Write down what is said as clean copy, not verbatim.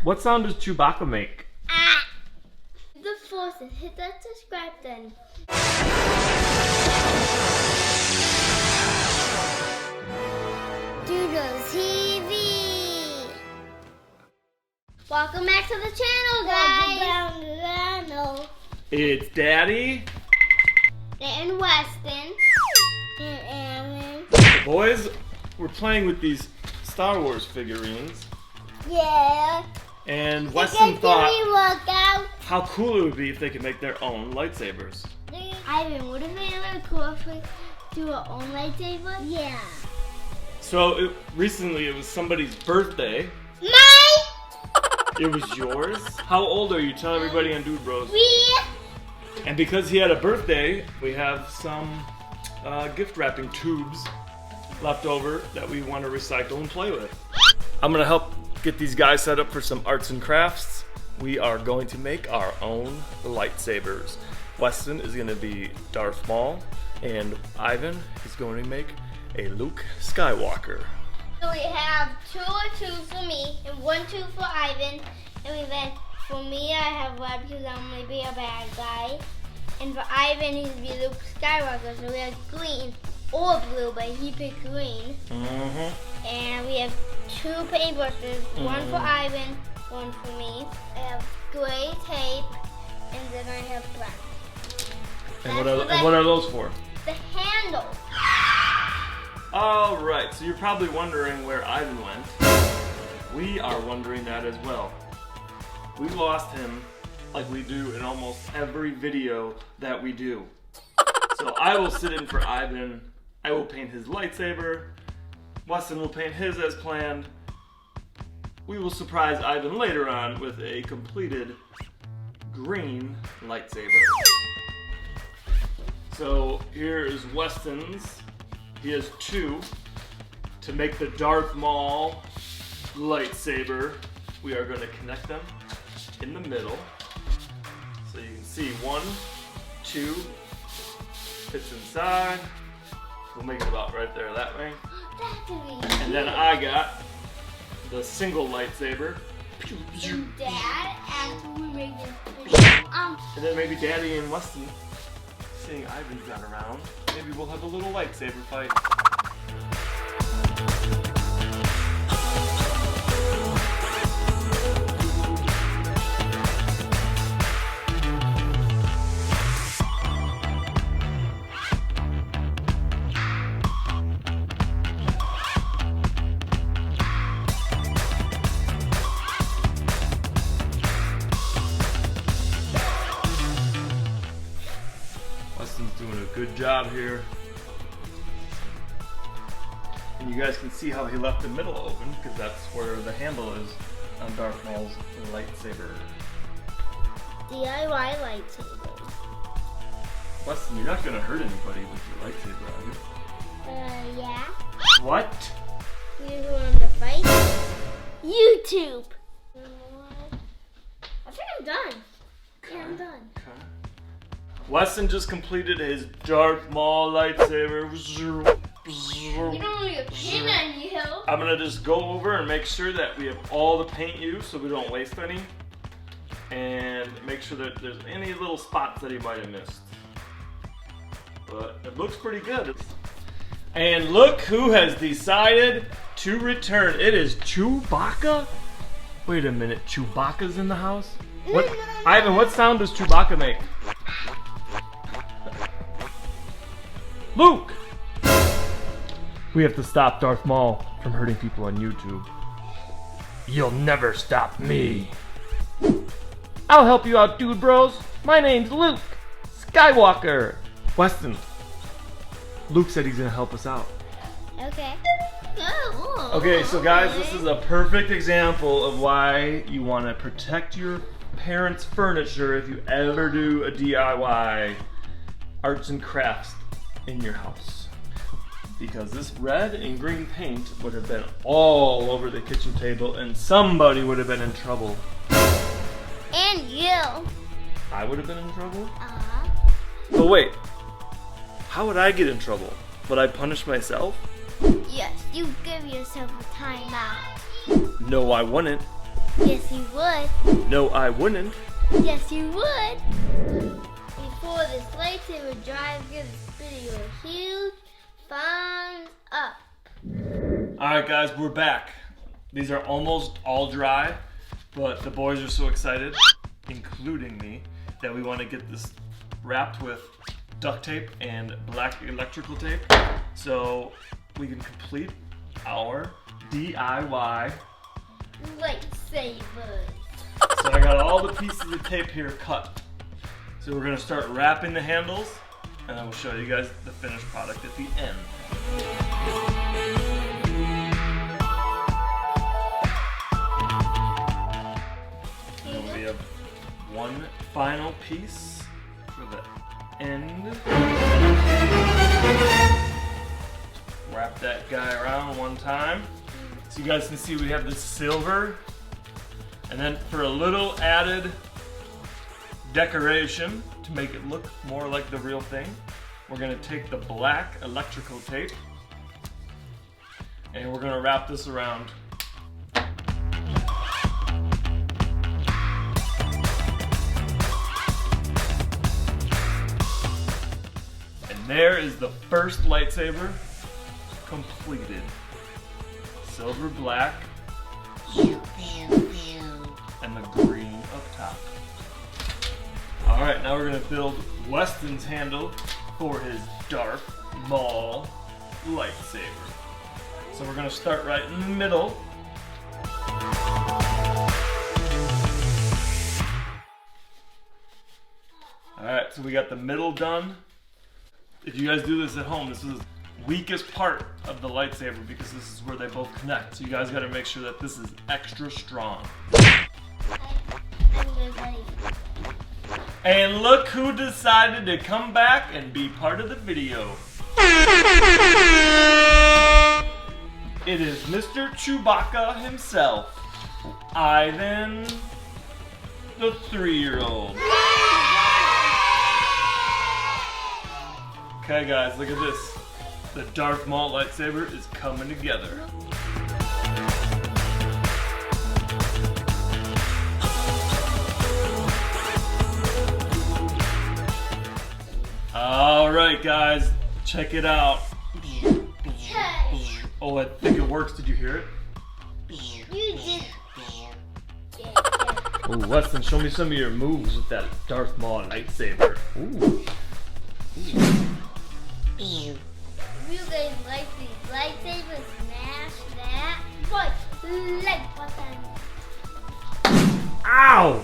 What sound does Chewbacca make? Ah! The Force, and hit that subscribe button. Doodle TV. Welcome back to the channel, guys. It's Daddy. And Weston. And Aaron. Boys, we're playing with these Star Wars figurines. Yeah. And Weston thought work out. how cool it would be if they could make their own lightsabers. Ivan, would it be really cool if we do our own lightsaber? Yeah. So recently it was somebody's birthday. Mine! It was yours. How old are you? Tell everybody on Dude Bros. 3. And because he had a birthday, we have some gift wrapping tubes left over that we want to recycle and play with. I'm gonna help get these guys set up for some arts and crafts. We are going to make our own lightsabers. Weston is gonna be Darth Maul, and Ivan is going to make a Luke Skywalker. So we have 2 tubes for me and 1 tube for Ivan. And then for me, I have red because I'm gonna be a bad guy. And for Ivan, he's gonna be Luke Skywalker. So we have green or blue, but he picked green. And we have 2 paintbrushes, 1 for Ivan, 1 for me. I have gray tape, and then I have black. And what are those for? The handle. All right, so you're probably wondering where Ivan went. We are wondering that as well. We lost him like we do in almost every video that we do. So I will sit in for Ivan. I will paint his lightsaber. Weston will paint his as planned. We will surprise Ivan later on with a completed green lightsaber. So here is Weston's. He has 2 to make the Darth Maul lightsaber. We are going to connect them in the middle. So you can see 1, 2 fits inside. We'll make it about right there that way. And then I got the single lightsaber. And Dad, and we make this. And then maybe Daddy and Weston, seeing Ivan's not around, maybe we'll have a little lightsaber fight. Weston's doing a good job here. And you guys can see how he left the middle open because that's where the handle is on Darth Maul's lightsaber. DIY lightsabers. Weston, you're not gonna hurt anybody with your lightsaber, are you? Yeah. What? You want to fight? YouTube. I think I'm done. Yeah, I'm done. Okay. Weston just completed his Darth Maul lightsaber. You don't need a pin on you. I'm gonna just go over and make sure that we have all the paint used so we don't waste any. And make sure that there's any little spots that he might have missed. But it looks pretty good. And look who has decided to return. It is Chewbacca? Wait a minute, Chewbacca's in the house? What? Ivan, what sound does Chewbacca make? Luke! We have to stop Darth Maul from hurting people on YouTube. You'll never stop me. I'll help you out, Dude Bros. My name's Luke Skywalker. Weston, Luke said he's gonna help us out. Okay. Okay, so guys, this is a perfect example of why you want to protect your parents' furniture if you ever do a DIY arts and crafts in your house. Because this red and green paint would have been all over the kitchen table and somebody would have been in trouble. And you. I would have been in trouble? But wait, how would I get in trouble? Would I punish myself? Yes, you give yourself a timeout. No, I wouldn't. Yes, you would. No, I wouldn't. Yes, you would. Before this lightsaber drive, give this video a huge thumbs up. Alright guys, we're back. These are almost all dry, but the boys are so excited, including me, that we want to get this wrapped with duct tape and black electrical tape so we can complete our DIY lightsabers. So I got all the pieces of tape here cut. So we're going to start wrapping the handles, and then we'll show you guys the finished product at the end. And we have one final piece for the end. Wrap that guy around one time. So you guys can see we have the silver. And then for a little added decoration to make it look more like the real thing, we're going to take the black electrical tape and we're going to wrap this around. And there is the first lightsaber completed. Silver black and the green up top. Alright, now we're going to build Weston's handle for his Darth Maul lightsaber. So we're going to start right in the middle. Alright, so we got the middle done. If you guys do this at home, this is the weakest part of the lightsaber because this is where they both connect. So you guys got to make sure that this is extra strong. And look who decided to come back and be part of the video. It is Mr. Chewbacca himself, Ivan, the 3-year-old. Okay guys, look at this. The Darth Maul lightsaber is coming together. Alright guys, check it out. Oh, I think it works. Did you hear it? You just... Oh, Weston, show me some of your moves with that Darth Maul lightsaber. Ooh. You guys like these lightsabers? Smash that like button. Ow!